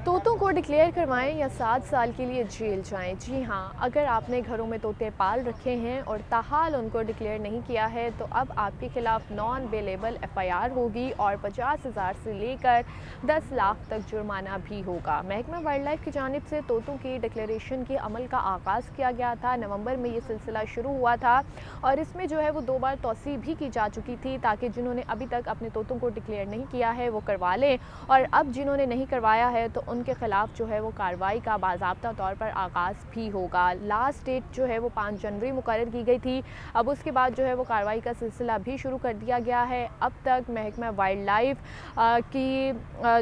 तोतों को डिक्लेयर करवाएं या 7 साल के लिए जेल जाएं। जी हाँ, अगर आपने घरों में तोते पाल रखे हैं और ताहाल उनको डिक्लेयर नहीं किया है तो अब आपके खिलाफ नॉन बेलेबल एफआईआर होगी और 50,000 से लेकर 10 लाख तक जुर्माना भी होगा। महकमा वाइल्ड लाइफ की जानिब से तोतों की डिक्लेरेशन के अमल का आगाज़ किया गया था। नवंबर में ये सिलसिला शुरू हुआ था और इसमें जो है वो 2 बार तौसीह भी की जा चुकी थी ताकि जिन्होंने अभी तक अपने तोतों को डिक्लेयर नहीं किया है वो करवा लें, और अब जिन्होंने नहीं करवाया है तो उनके खिलाफ जो है वो कार्रवाई का बाज़ाब्ता तौर पर आगाज़ भी होगा। लास्ट डेट जो है वो 5 जनवरी मुकर्रर की गई थी। अब उसके बाद जो है वो कार्रवाई का सिलसिला भी शुरू कर दिया गया है। अब तक महकमा वाइल्ड लाइफ की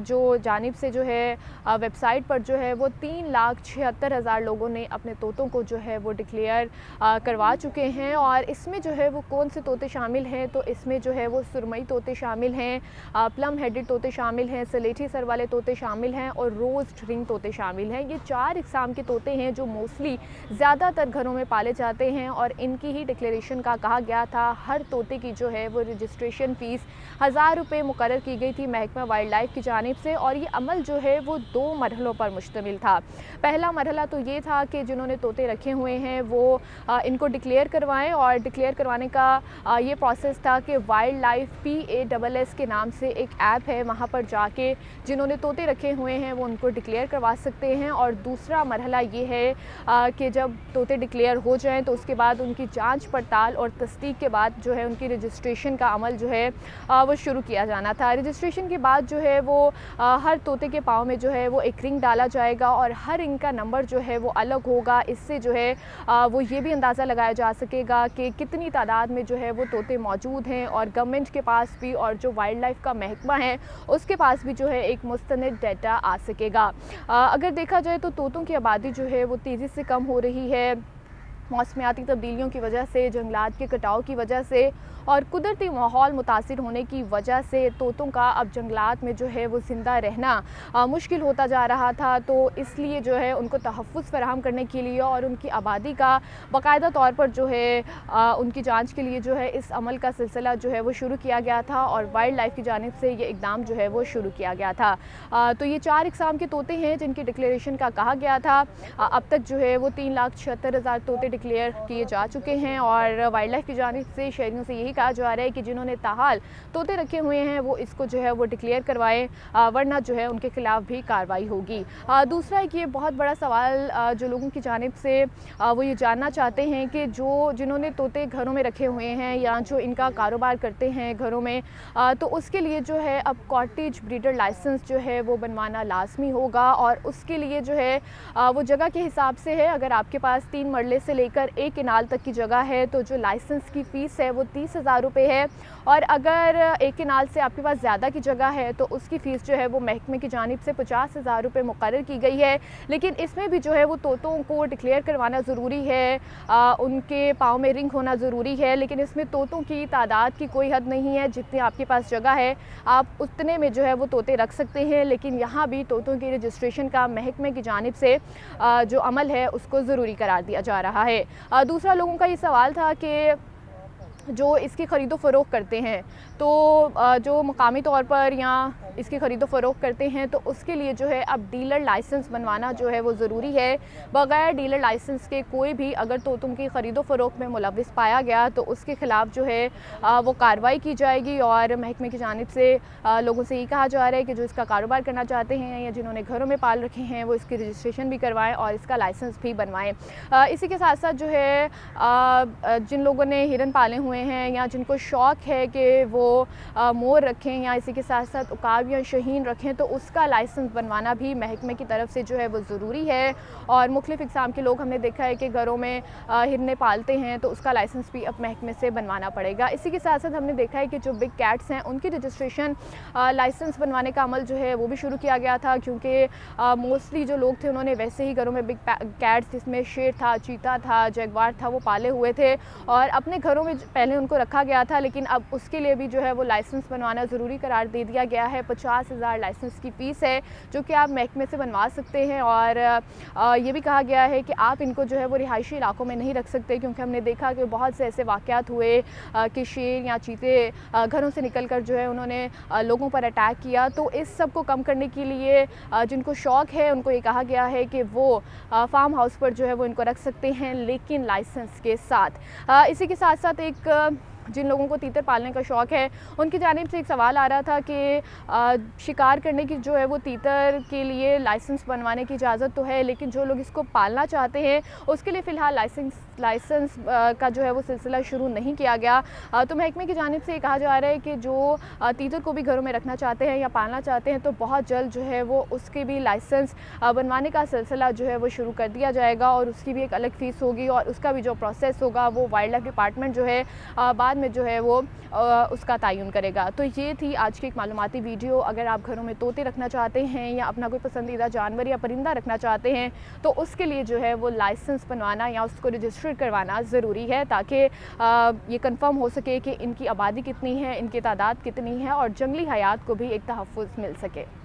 जो जानिब से जो है वेबसाइट पर जो है वो 3,76,000 लोगों ने अपने तोतों को जो है वो डिक्लेयर करवा चुके हैं। और इसमें जो है वो कौन से तोते शामिल हैं, तो इसमें जो है वो सुरमई तोते शामिल हैं, प्लम हेडेड तोते शामिल हैं, सलेटी सर वाले तोते शामिल हैं और रोज़्ड रिंग तोते शामिल हैं। ये 4 इकसाम के तोते हैं जो मोस्टली ज़्यादातर घरों में पाले जाते हैं और इनकी ही डिक्लेरेशन का कहा गया था। हर तोते की जो है वो रजिस्ट्रेशन फ़ीस 1000 रुपये मुकर्रर की गई थी महकमा वाइल्ड लाइफ की जानिब से, और ये अमल जो है वो 2 मरहलों पर मुश्तमिल था। पहला मरहला तो ये था कि जिन्होंने तोते रखे हुए हैं वो इनको डिक्लेयर करवाएं, और डिक्लेयर करवाने का ये प्रोसेस था कि वाइल्ड लाइफ PASS के नाम से एक ऐप है, वहाँ पर जाके जिन्होंने तोते रखे हुए हैं वो उनको डिक्लेयर करवा सकते हैं। और दूसरा मरहला ये है कि जब तोते डिक्लेयर हो जाएं तो उसके बाद उनकी जांच पड़ताल और तस्दीक के बाद जो है उनकी रजिस्ट्रेशन का अमल जो है वो शुरू किया जाना था। रजिस्ट्रेशन के बाद जो है वो हर तोते के पाँव में जो है वो एक रिंग डाला जाएगा और हर रिंग का नंबर जो है वो अलग होगा। इससे जो है वो ये भी अंदाज़ा लगाया जा सकेगा कि कितनी तादाद में जो है वो तोते मौजूद हैं, और गवर्नमेंट के पास भी और जो वाइल्ड लाइफ का महकमा है उसके पास भी जो है एक मुस्तनद डाटा आ सकेगा। अगर देखा जाए तो तोतों की आबादी जो है वो तेज़ी से कम हो रही है, मौसमियाती तब्दीलियों की वजह से, जंगलात के कटाव की वजह से और कुदरती माहौल मुतासिर होने की वजह से तोतों का अब जंगलात में जो है वो ज़िंदा रहना मुश्किल होता जा रहा था। तो इसलिए जो है उनको तहफ़्फ़ुज़ फ़राहम करने के लिए और उनकी आबादी का बाकायदा तौर पर जो है उनकी जांच के लिए जो है इस अमल का सिलसिला जो है वो शुरू किया गया था और वाइल्ड लाइफ की जानिब से ये इक़दाम जो है वो शुरू किया गया था। तो ये 4 इक़साम के तोते हैं जिनकी डिक्लेरेशन का कहा गया था। अब तक जो है वो 3,76,000 तोते डिक्लेयर किए जा चुके हैं और वाइल्ड लाइफ की जानिब से शहरियों से यही कहा जा रहा है कि जिन्होंने ताहाल तोते रखे हुए हैं वो इसको जो है वो डिक्लेयर करवाएं, वरना जो है उनके खिलाफ भी कार्रवाई होगी। दूसरा एक ये बहुत बड़ा सवाल जो लोगों की जानिब से वो ये जानना चाहते हैं कि जिन्होंने तोते घरों में रखे हुए हैं या जो इनका कारोबार करते हैं घरों में, तो उसके लिए जो है अब कॉटेज ब्रीडर लाइसेंस जो है वो बनवाना लाजमी होगा। और उसके लिए जो है वो जगह के हिसाब से है। अगर आपके पास 3 मरले से लेकर 1 किनाल तक की जगह है तो जो लाइसेंस की फ़ीस है वो 30,000 रुपये है, और अगर 1 किनाल से आपके पास ज़्यादा की जगह है तो उसकी फ़ीस जो है वो महकमे की जानिब से 50,000 रुपये मुकर्रर की गई है। लेकिन इसमें भी जो है वो तोतों को डिक्लेयर करवाना ज़रूरी है, उनके पाँव में रिंग होना ज़रूरी है। लेकिन इसमें तोतों की तादाद की कोई हद नहीं है, जितनी आपके पास जगह है आप उतने में जो है वो तोते रख सकते हैं। लेकिन यहाँ भी तोतों की रजिस्ट्रेशन का महकमे की जानिब से जो अमल है उसको ज़रूरी करार दिया जा रहा है। दूसरा लोगों का ये सवाल था कि जो इसकी ख़रीदो फ़रोख्त करते हैं, तो जो मकामी तौर पर या इसकी ख़रीदो फ़रोख्त करते हैं तो उसके लिए जो है अब डीलर लाइसेंस बनवाना जो है वो ज़रूरी है। बग़ैर डीलर लाइसेंस के कोई भी अगर तोतों की ख़रीदो फ़रोख्त में मुलव्विस पाया गया तो उसके ख़िलाफ़ जो है वो कार्रवाई की जाएगी। और महकमे की जानिब से लोगों से ये कहा जा रहा है कि जो इसका कारोबार करना चाहते हैं या जिन्होंने घरों में पाल रखे हैं वो इसकी रजिस्ट्रेशन भी करवाएँ और इसका लाइसेंस भी बनवाएँ। इसी के साथ साथ जो है जिन लोगों ने हिरन पाले हुए हैं या जिनको शौक़ है कि वो मोर रखें या इसी के साथ साथ उकाब या शहीन रखें तो उसका लाइसेंस बनवाना भी महकमे की तरफ से जो है वो ज़रूरी है। और मुख्तलिफ़ इक़साम के लोग हमने देखा है कि घरों में हिरने पालते हैं तो उसका लाइसेंस भी अब महकमे से बनवाना पड़ेगा। इसी के साथ साथ हमने देखा है कि जो बिग कैट्स हैं उनकी रजिस्ट्रेशन लाइसेंस बनवाने का अमल जो है वो भी शुरू किया गया था, क्योंकि मोस्टली जो लोग थे उन्होंने वैसे ही घरों में बिग कैट्स जिसमें शेर था, चीता था, जगवार था वो पाले हुए थे और अपने घरों में पहले उनको रखा गया था। लेकिन अब उसके लिए भी जो है वो लाइसेंस बनवाना ज़रूरी करार दे दिया गया है। 50,000 लाइसेंस की फ़ीस है जो कि आप महकमे से बनवा सकते हैं। और ये भी कहा गया है कि आप इनको जो है वो रिहायशी इलाकों में नहीं रख सकते, क्योंकि हमने देखा कि बहुत से ऐसे वाक़यात हुए कि शेर या चीते घरों से निकल कर जो है उन्होंने लोगों पर अटैक किया। तो इस सब को कम करने के लिए जिनको शौक़ है उनको ये कहा गया है कि वो फार्म हाउस पर जो है वो इनको रख सकते हैं, लेकिन लाइसेंस के साथ। इसी के साथ साथ एक जिन लोगों को तीतर पालने का शौक़ है उनकी जानिब से एक सवाल आ रहा था कि शिकार करने की जो है वो तीतर के लिए लाइसेंस बनवाने की इजाज़त तो है, लेकिन जो लोग इसको पालना चाहते हैं उसके लिए फ़िलहाल लाइसेंस का जो है वो सिलसिला शुरू नहीं किया गया। तो महकमे की जानिब से ये कहा जा रहा है कि जो तीतर को भी घरों में रखना चाहते हैं या पालना चाहते हैं तो बहुत जल्द जो है वो उसके भी लाइसेंस बनवाने का सिलसिला जो है वो शुरू कर दिया जाएगा, और उसकी भी एक अलग फ़ीस होगी और उसका भी जो प्रोसेस होगा वो वाइल्ड लाइफ डिपार्टमेंट जो है बाद में जो है वो उसका तयन करेगा। तो ये थी आज की एक मालूमाती वीडियो। अगर आप घरों में तोते रखना चाहते हैं या अपना कोई पसंदीदा जानवर या परिंदा रखना चाहते हैं तो उसके लिए जो है वो लाइसेंस बनवाना या उसको रजिस्टर करवाना ज़रूरी है, ताकि ये कंफर्म हो सके कि इनकी आबादी कितनी है, इनकी तादाद कितनी है और जंगली हयात को भी एक तहफ़्फ़ुज़ मिल सके।